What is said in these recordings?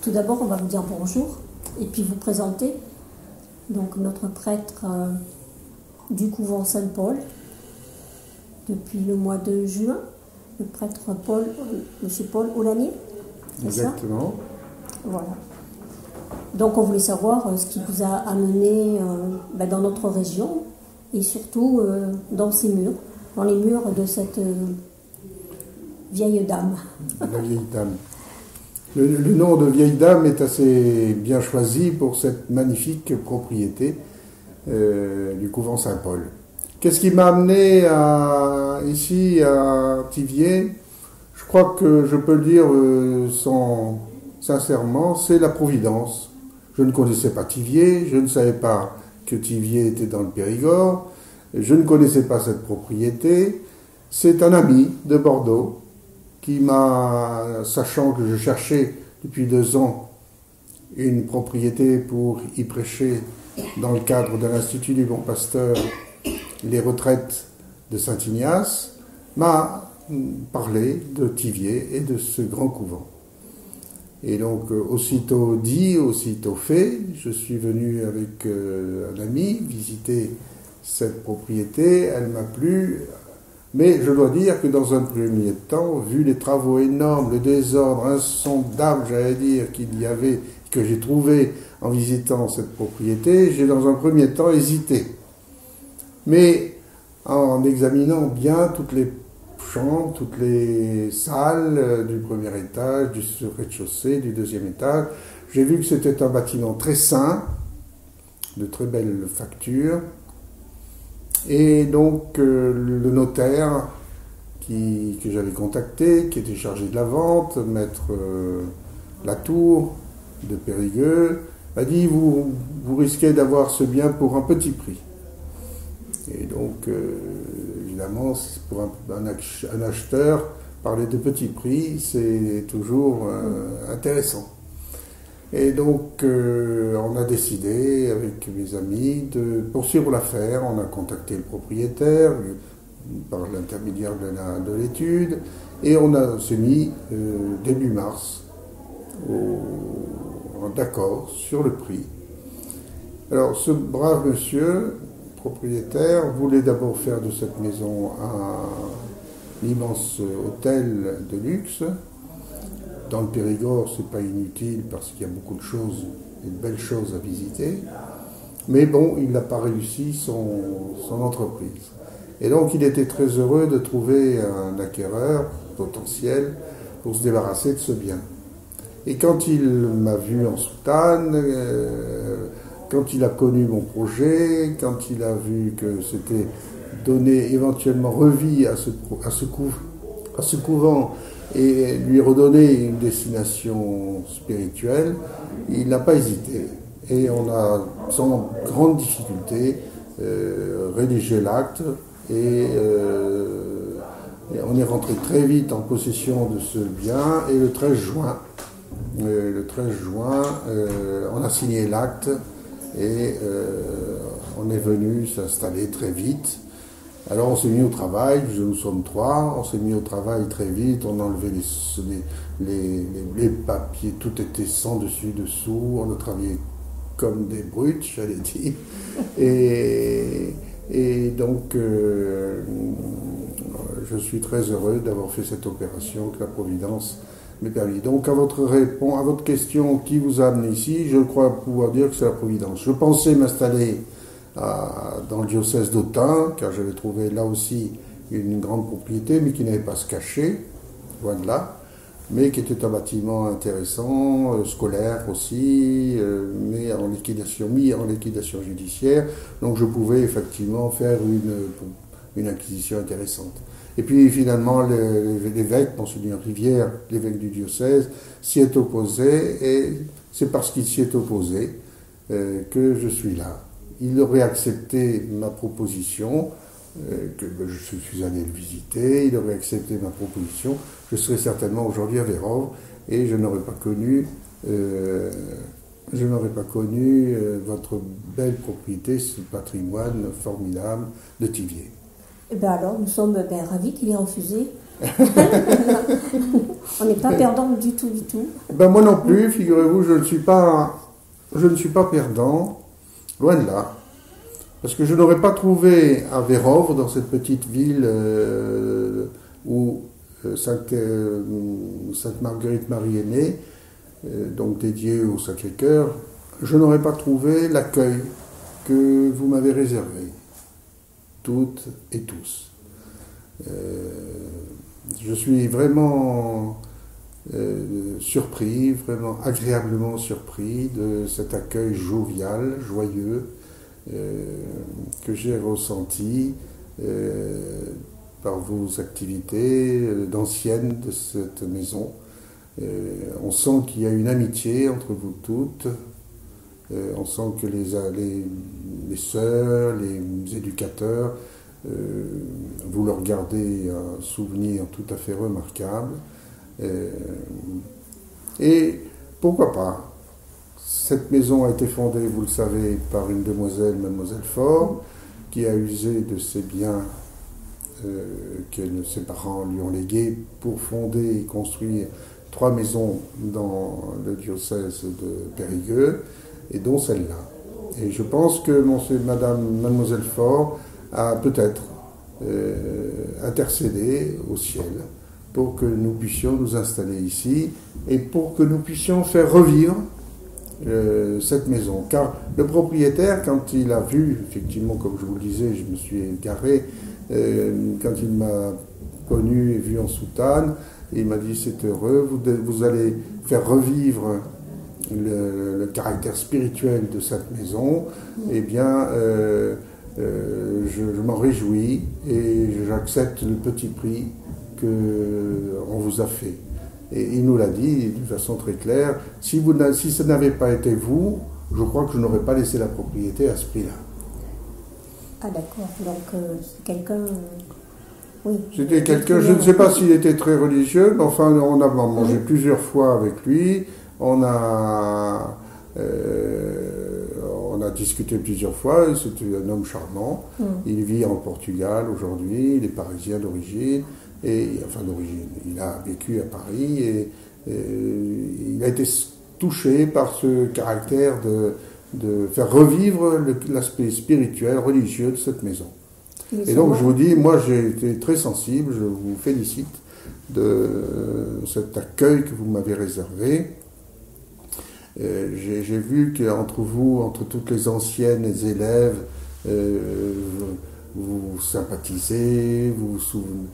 Tout d'abord, on va vous dire bonjour et puis vous présenter. Donc, notre prêtre du couvent Saint-Paul, depuis le mois de juin, le prêtre Paul, monsieur Paul Olanier. Exactement. Voilà. Donc, on voulait savoir ce qui vous a amené dans notre région et surtout dans ces murs, dans les murs de cette vieille dame. La vieille dame. Le nom de vieille dame est assez bien choisi pour cette magnifique propriété du couvent Saint-Paul. Qu'est-ce qui m'a amené ici à Thiviers? Je crois que je peux le dire sincèrement, c'est la Providence. Je ne connaissais pas Thiviers, je ne savais pas que Thiviers était dans le Périgord, je ne connaissais pas cette propriété. C'est un ami de Bordeaux qui m'a, sachant que je cherchais depuis 2 ans une propriété pour y prêcher dans le cadre de l'Institut du Bon Pasteur, les retraites de Saint-Ignace, m'a parlé de Thiviers et de ce grand couvent. Et donc, aussitôt dit, aussitôt fait, je suis venu avec un ami visiter cette propriété, elle m'a plu. Mais je dois dire que dans un premier temps, vu les travaux énormes, le désordre insondable, j'allais dire, qu'il y avait, que j'ai trouvé en visitant cette propriété, j'ai dans un premier temps hésité. Mais en examinant bien toutes les chambres, toutes les salles du premier étage, du rez-de-chaussée, du 2e étage, j'ai vu que c'était un bâtiment très sain, de très belle facture. Et donc le notaire que j'avais contacté, qui était chargé de la vente, maître Latour de Périgueux, m'a dit vous risquez d'avoir ce bien pour un petit prix. Et donc évidemment pour un acheteur, parler de petit prix, c'est toujours intéressant. Et donc, on a décidé, avec mes amis, de poursuivre l'affaire. On a contacté le propriétaire par l'intermédiaire de l'étude, et on s'est mis début mars d'accord sur le prix. Alors, ce brave monsieur, propriétaire, voulait d'abord faire de cette maison un immense hôtel de luxe. Dans le Périgord, c'est pas inutile parce qu'il y a beaucoup de choses, et de belles choses à visiter. Mais bon, il n'a pas réussi son entreprise. Et donc, il était très heureux de trouver un acquéreur potentiel pour se débarrasser de ce bien. Et quand il m'a vu en soutane, quand il a connu mon projet, quand il a vu que c'était donner éventuellement revie à ce couvent, et lui redonner une destination spirituelle, il n'a pas hésité. Et on a, sans grande difficulté, rédigé l'acte et on est rentré très vite en possession de ce bien. Et le 13 juin, on a signé l'acte et on est venu s'installer très vite. Alors on s'est mis au travail, nous sommes 3, on s'est mis au travail très vite, on a enlevé les papiers, tout était sans dessus, dessous, on a travaillé comme des brutes, j'allais dire. Et donc je suis très heureux d'avoir fait cette opération, que la Providence m'ait permis. Donc à votre question, qui vous a amené ici, je crois pouvoir dire que c'est la Providence. Je pensais m'installer dans le diocèse d'Autun, car j'avais trouvé là aussi une grande propriété, mais qui n'avait pas à se cacher, loin de là, mais qui était un bâtiment intéressant, scolaire aussi, mais mis en liquidation judiciaire, donc je pouvais effectivement faire une acquisition intéressante. Et puis finalement, l'évêque, Monseigneur Rivière, l'évêque du diocèse, s'y est opposé, et c'est parce qu'il s'y est opposé que je suis là. Il aurait accepté ma proposition, que je suis allé le visiter, il aurait accepté ma proposition, je serais certainement aujourd'hui à Vérove et je n'aurais pas connu votre belle propriété, ce patrimoine formidable de Thiviers. Et bien alors, nous sommes ravis qu'il ait refusé On n'est pas perdant du tout, du tout. Ben moi non plus, figurez-vous, je ne suis pas perdant, loin de là. Parce que je n'aurais pas trouvé à Vérovre, dans cette petite ville où Sainte-Marguerite-Marie est née, donc dédiée au Sacré-Cœur, je n'aurais pas trouvé l'accueil que vous m'avez réservé, toutes et tous. Je suis vraiment surpris, vraiment agréablement surpris de cet accueil jovial, joyeux, que j'ai ressenti par vos activités d'anciennes de cette maison. On sent qu'il y a une amitié entre vous toutes. On sent que les sœurs, les éducateurs, vous leur gardez un souvenir tout à fait remarquable. Et pourquoi pas? Cette maison a été fondée, vous le savez, par une demoiselle, mademoiselle Faure, qui a usé de ses biens que ses parents lui ont légués pour fonder et construire 3 maisons dans le diocèse de Périgueux, et dont celle-là. Et je pense que mademoiselle Faure a peut-être intercédé au ciel pour que nous puissions nous installer ici et pour que nous puissions faire revivre cette maison. Car le propriétaire, quand il a vu, effectivement, comme je vous le disais, je me suis égaré, quand il m'a connu et vu en soutane, il m'a dit: c'est heureux, vous allez faire revivre le caractère spirituel de cette maison. Eh bien, je m'en réjouis et j'accepte le petit prix qu'on vous a fait. Et il nous l'a dit de façon très claire: si ce n'avait pas été vous, je crois que je n'aurais pas laissé la propriété à ce prix-là. Ah d'accord, donc c'est quelqu'un... oui. C'était quelqu'un, je ne sais pas s'il était très religieux, mais enfin on a mangé plusieurs fois avec lui, on a discuté plusieurs fois, c'était un homme charmant. Il vit en Portugal aujourd'hui, il est parisien d'origine, il a vécu à Paris et il a été touché par ce caractère de faire revivre l'aspect spirituel, religieux de cette maison. Et donc je vous dis, moi j'ai été très sensible, je vous félicite de cet accueil que vous m'avez réservé. J'ai vu qu'entre vous, entre toutes les anciennes élèves, vous sympathisez, vous souvenez.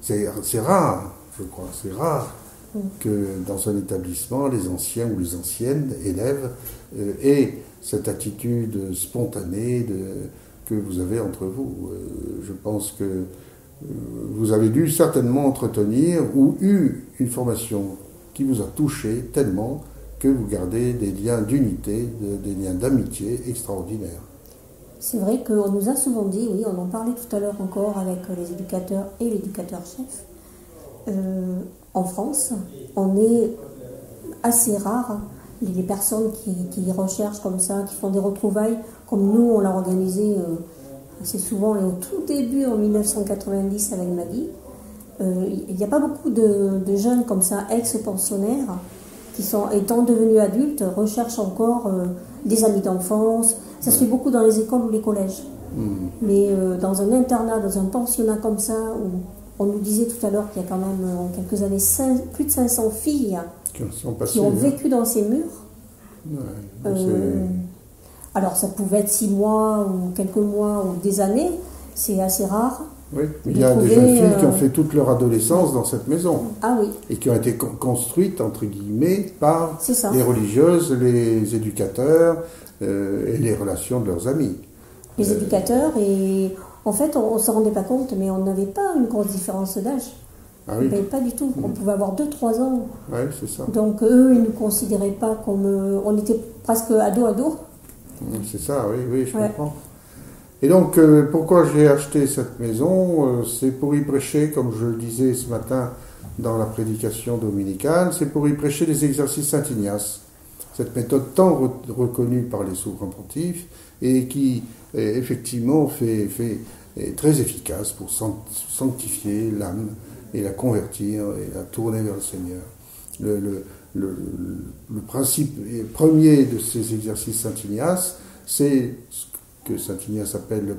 C'est rare, je crois, c'est rare que dans un établissement, les anciens ou les anciennes élèves aient cette attitude spontanée que vous avez entre vous. Je pense que vous avez dû certainement entretenir ou eu une formation qui vous a touché tellement que vous gardez des liens d'unité, des liens d'amitié extraordinaires. C'est vrai qu'on nous a souvent dit, oui, on en parlait tout à l'heure encore avec les éducateurs et l'éducateur-chef. En France, on est assez rare, les personnes qui recherchent comme ça, qui font des retrouvailles, comme nous, on l'a organisé assez souvent, et au tout début, en 1990, avec Maggie. Il n'y a pas beaucoup de jeunes comme ça, ex-pensionnaires, qui sont, étant devenus adultes, recherchent encore des amis d'enfance. Ça se fait beaucoup dans les écoles ou les collèges. Mais dans un internat, dans un pensionnat comme ça, où on nous disait tout à l'heure qu'il y a quand même, en quelques années, plus de 500 filles qui ont vécu dans ces murs. Ouais, alors ça pouvait être 6 mois, ou quelques mois, ou des années. C'est assez rare. Oui, il y a des jeunes filles qui ont fait toute leur adolescence dans cette maison. Ah oui. Et qui ont été construites, entre guillemets, par ça. Les religieuses, les éducateurs et les relations de leurs amis. Les éducateurs, et en fait, on ne se rendait pas compte, mais on n'avait pas une grosse différence d'âge. Ah oui. Pas du tout. On pouvait avoir 2-3 ans. Oui, c'est ça. Donc eux, ils ne nous considéraient pas comme... on était presque ado. C'est ça, oui, je comprends. Et donc, pourquoi j'ai acheté cette maison? C'est pour y prêcher, comme je le disais ce matin dans la prédication dominicale, c'est pour y prêcher les exercices Saint-Ignace. Cette méthode tant reconnue par les souverains pontifes et qui, effectivement, est très efficace pour sanctifier l'âme et la convertir et la tourner vers le Seigneur. Le principe premier de ces exercices Saint Ignace, c'est ce que Saint Ignace appelle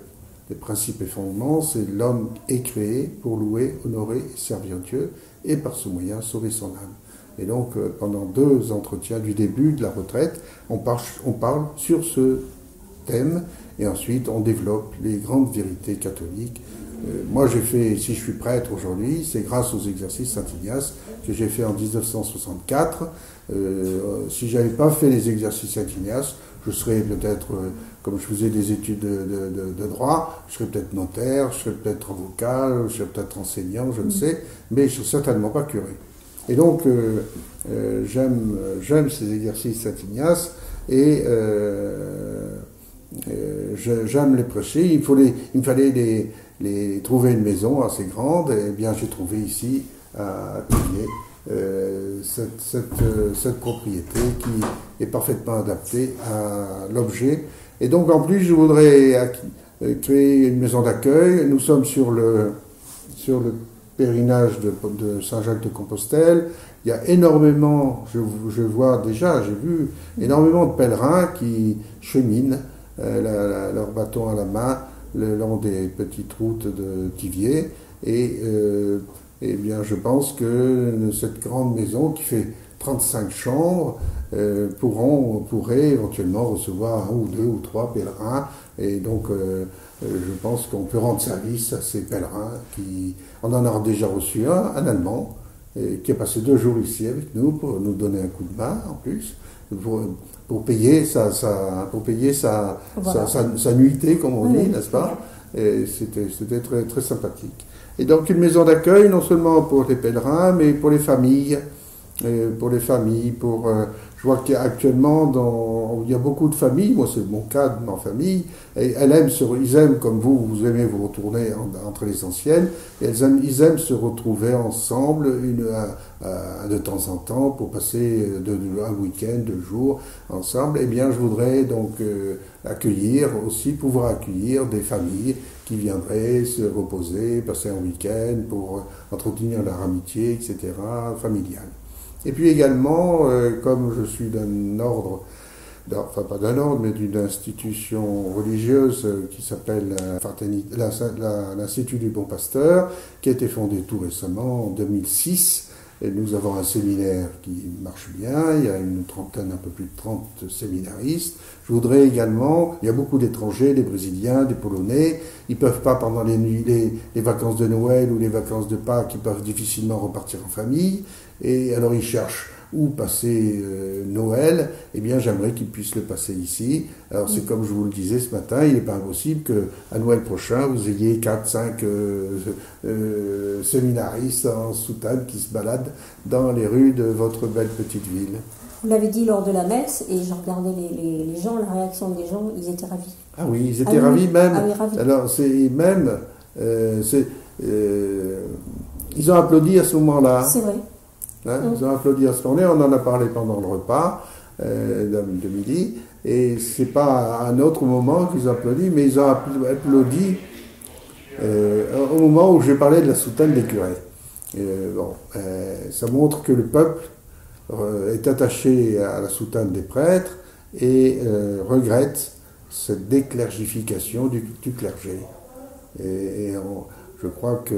les principes et fondements, c'est l'homme est créé pour louer, honorer et servir Dieu, et par ce moyen sauver son âme. Et donc, pendant 2 entretiens du début de la retraite, on parle sur ce thème, et ensuite on développe les grandes vérités catholiques. Moi, si je suis prêtre aujourd'hui, c'est grâce aux exercices Saint Ignace que j'ai fait en 1964. Si j'avais pas fait les exercices Saint Ignace, je serais peut-être, comme je faisais des études de droit, je serais peut-être notaire, je serais peut-être avocat, je serais peut-être enseignant, je ne sais, mais je ne serais certainement pas curé. Et donc, j'aime ces exercices Saint Ignace et j'aime les prêcher. Il me fallait trouver une maison assez grande, et bien j'ai trouvé ici à Thiviers cette propriété qui est parfaitement adaptée à l'objet. Et donc en plus je voudrais créer une maison d'accueil. Nous sommes sur le pèlerinage de Saint-Jacques de Compostelle. Il y a énormément, j'ai vu énormément de pèlerins qui cheminent leur bâton à la main le long des petites routes de Thiviers, et bien je pense que cette grande maison qui fait 35 chambres pourrait éventuellement recevoir 1 ou 2 ou 3 pèlerins, et donc je pense qu'on peut rendre service à ces pèlerins on en a déjà reçu un Allemand qui a passé 2 jours ici avec nous pour nous donner un coup de main en plus, pour payer sa nuitée, comme on dit, n'est-ce pas? Et c'était très, très sympathique. Et donc une maison d'accueil, non seulement pour les pèlerins, mais pour les familles. Je vois qu'actuellement, il y a beaucoup de familles, moi c'est mon cas de ma famille, et ils aiment, comme vous aimez vous retourner entre les anciennes, et ils aiment se retrouver ensemble de temps en temps pour passer un week-end, 2 jours ensemble. Eh bien, je voudrais donc pouvoir accueillir des familles qui viendraient se reposer, passer un week-end pour entretenir leur amitié, etc., familiale. Et puis également, comme je suis d'un ordre, pas d'un ordre, mais d'une institution religieuse qui s'appelle l'Institut du Bon Pasteur, qui a été fondé tout récemment, en 2006. Et nous avons un séminaire qui marche bien, il y a un peu plus de 30 séminaristes. Je voudrais également, il y a beaucoup d'étrangers, des Brésiliens, des Polonais, ils ne peuvent pas pendant les vacances de Noël ou les vacances de Pâques, ils peuvent difficilement repartir en famille, et alors ils cherchent où passer Noël. Eh bien j'aimerais qu'ils puissent le passer ici. Alors c'est comme je vous le disais ce matin, il n'est pas impossible qu'à Noël prochain vous ayez 4-5 séminaristes en soutane qui se baladent dans les rues de votre belle petite ville. Vous l'avez dit lors de la messe, et je regardais les gens, la réaction des gens, ils étaient ravis. Ah oui, ils étaient ravis même. Ah oui, ravis. Alors ils ont applaudi à ce moment-là. C'est vrai. Ils ont applaudi à ce moment-là, on en a parlé pendant le repas de midi, et c'est pas à un autre moment qu'ils ont applaudi, mais ils ont applaudi au moment où je parlais de la soutane des curés. Ça montre que le peuple est attaché à la soutane des prêtres et regrette cette déclergification du clergé. Je crois que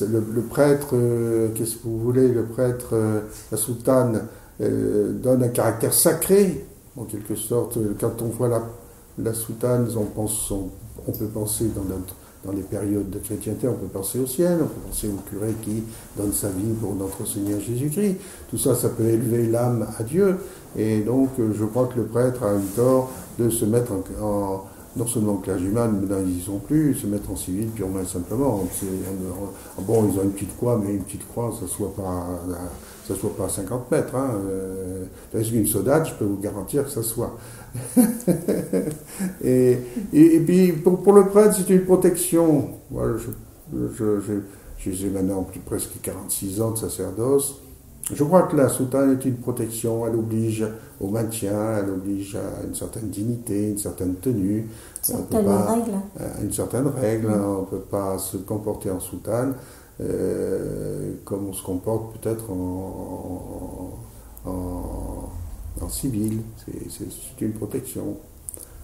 le prêtre, qu'est-ce que vous voulez, le prêtre, la soutane donne un caractère sacré, en quelque sorte. Quand on voit la soutane, on peut penser dans les périodes de chrétienté, on peut penser au ciel, on peut penser au curé qui donne sa vie pour notre Seigneur Jésus-Christ. Tout ça, ça peut élever l'âme à Dieu. Et donc, je crois que le prêtre a eu tort de se mettre non seulement clergyman, mais là, ils sont plus, se mettre en civil purement et simplement. Bon, ils ont une petite croix, mais une petite croix, ça soit pas à 50 mètres. Une saudade, je peux vous garantir que ça soit. et puis, pour le prêtre, c'est une protection. Voilà, j'ai maintenant presque 46 ans de sacerdoce. Je crois que la soutane est une protection, elle oblige au maintien, elle oblige à une certaine dignité, une certaine tenue. Certaines règles. Une certaine règle, on ne peut pas se comporter en soutane comme on se comporte peut-être en civil. C'est une protection.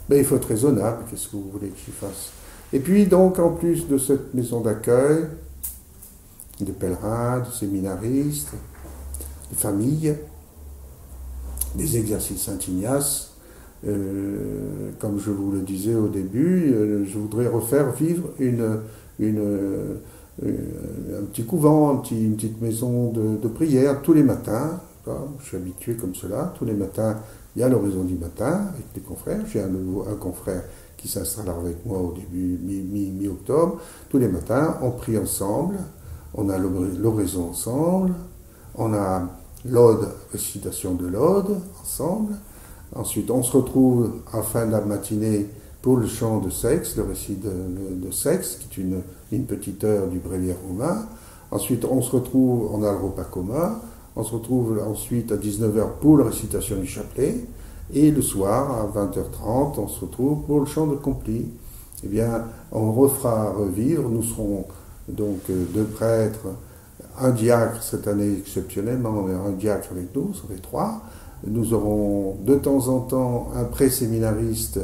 Mais il faut être raisonnable, qu'est-ce que vous voulez que je fasse? Et puis donc, en plus de cette maison d'accueil, de pèlerins, de séminaristes, de familles, des exercices Saint-Ignace, comme je vous le disais au début, je voudrais refaire vivre un petit couvent, une petite maison de prière tous les matins. Je suis habitué comme cela. Tous les matins, il y a l'horizon du matin avec les confrères. J'ai un confrère qui s'installe avec moi au début, mi-octobre. Tous les matins, on prie ensemble, on a l'oraison ensemble, on a l'ode, récitation de l'ode ensemble. Ensuite, on se retrouve à la fin de la matinée pour le chant de Sexe, le récit de Sexe, qui est une petite heure du bréviaire romain. Ensuite, on se retrouve, on a le repas commun. On se retrouve ensuite à 19h pour la récitation du chapelet. Et le soir, à 20h30, on se retrouve pour le chant de Complis. Eh bien, on refera revivre. Nous serons donc 2 prêtres, un diacre cette année exceptionnellement, mais un diacre avec nous, ça fait 3. Nous aurons de temps en temps un pré-séminariste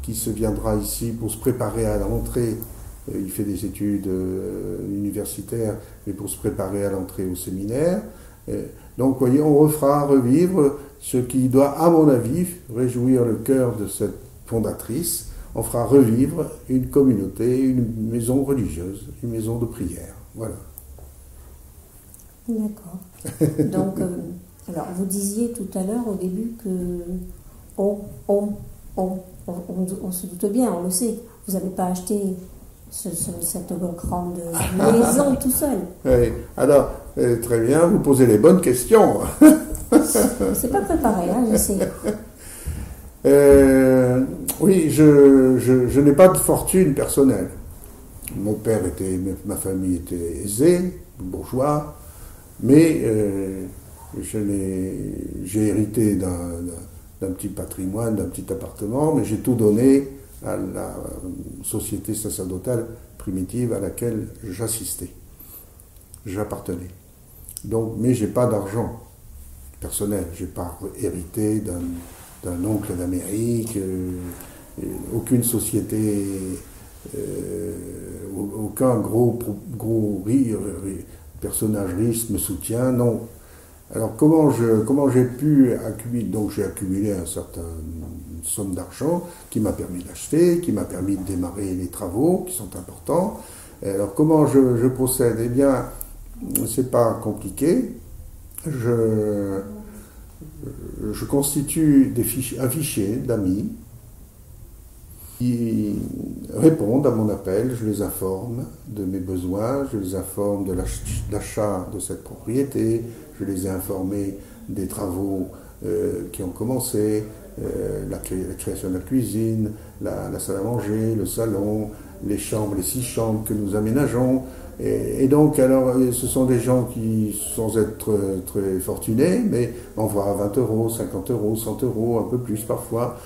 qui se viendra ici pour se préparer à l'entrée. Il fait des études universitaires, mais pour se préparer à l'entrée au séminaire. Donc, vous voyez, on refera revivre ce qui doit, à mon avis, réjouir le cœur de cette fondatrice. On fera revivre une communauté, une maison religieuse, une maison de prière. Voilà. D'accord. Donc, alors, vous disiez tout à l'heure au début que on se doute bien, on le sait, vous n'avez pas acheté cette grande maison tout seul. Oui, alors, très bien, vous posez les bonnes questions. C'est pas préparé, hein, je sais. Oui, je n'ai pas de fortune personnelle. Mon père ma famille était aisée, bourgeois, mais j'ai hérité d'un petit patrimoine, d'un petit appartement, mais j'ai tout donné à la société sacerdotale primitive à laquelle j'appartenais. Donc, mais j'ai pas d'argent personnel, j'ai pas hérité d'un oncle d'Amérique, aucune société, aucun gros personnage riche me soutient, non. Alors comment j'ai pu accumuler? Donc j'ai accumulé une certaine somme d'argent qui m'a permis d'acheter, qui m'a permis de démarrer les travaux qui sont importants. Alors comment je procède? Eh bien, c'est pas compliqué. Je constitue un fichier d'amis qui répondent à mon appel, je les informe de mes besoins, je les informe de l'achat de cette propriété, je les ai informés des travaux qui ont commencé, la création de la cuisine, la salle à manger, le salon, les 6 chambres que nous aménageons. Et donc, alors, ce sont des gens qui, sans être très fortunés, mais envoient à 20 €, 50 €, 100 € un peu plus parfois.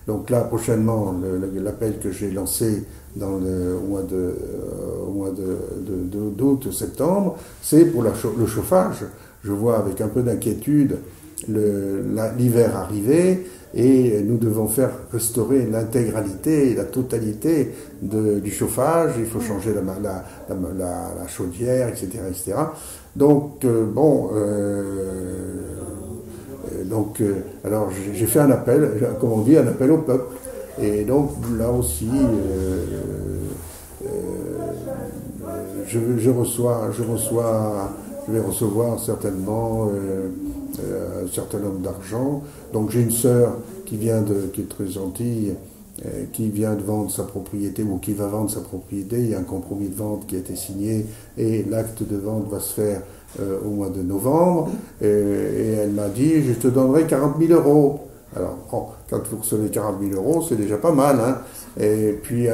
Donc là, prochainement, l'appel que j'ai lancé au mois d'août, septembre, c'est pour le chauffage. Je vois avec un peu d'inquiétude l'hiver arriver et nous devons faire restaurer l'intégralité, la totalité du chauffage. Il faut changer la chaudière, etc., etc. Donc, alors j'ai fait un appel, comme on dit, un appel au peuple. Et donc là aussi, je vais recevoir certainement un certain nombre d'argent. Donc j'ai une sœur qui est très gentille, qui vient de vendre sa propriété ou qui va vendre sa propriété. Il y a un compromis de vente qui a été signé et l'acte de vente va se faire au mois de novembre. Et elle m'a dit, je te donnerai 40 000 €. Alors, bon, quand vous recevez 40 000 euros, c'est déjà pas mal. Hein. Et puis,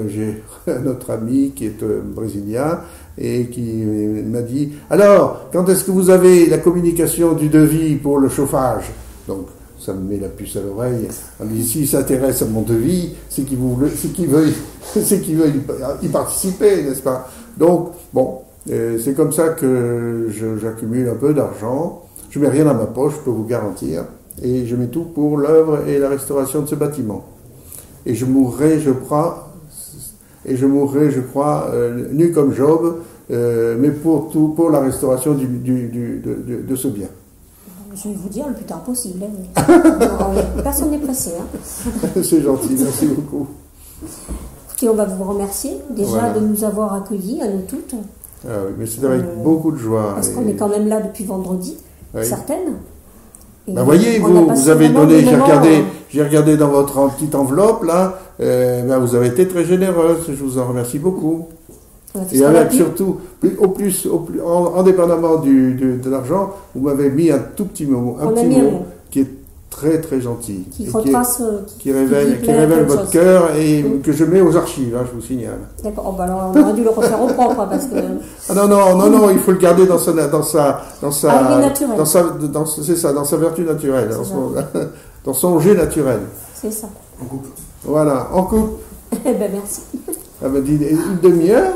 j'ai un autre ami qui est brésilien et qui m'a dit, alors, quand est-ce que vous avez la communication du devis pour le chauffage? Donc, ça me met la puce à l'oreille. On me dit, s'il s'intéresse à mon devis, c'est qu'il veut y participer, n'est-ce pas? Donc, bon, c'est comme ça que j'accumule un peu d'argent. Je mets rien dans ma poche, je peux vous garantir. Et je mets tout pour l'œuvre et la restauration de ce bâtiment. Et je mourrai, je crois, nu comme Job, mais pour la restauration de ce bien. Je vais vous dire le plus tard possible. Hein. Personne n'est pressé. Hein. C'est gentil, merci beaucoup. Écoutez, on va vous remercier déjà de nous avoir accueillis, à nous toutes. Ah oui, mais c'est avec beaucoup de joie. Parce qu'on est quand même là depuis vendredi, certaines. Ben voyez, vous avez donné, j'ai regardé dans votre petite enveloppe là, vous avez été très généreuse, je vous en remercie beaucoup. Et avec surtout, indépendamment de l'argent, vous m'avez mis un tout petit mot, qui est très très gentil. Qui révèle votre cœur et que je mets aux archives, hein, je vous signale. D'accord, alors on aurait dû le refaire au propre, hein, parce que... Ah non, il faut le garder dans sa vertu naturelle, dans son jet naturel. C'est ça. Voilà, en couple. Eh ben merci. Ah ben, une demi-heure.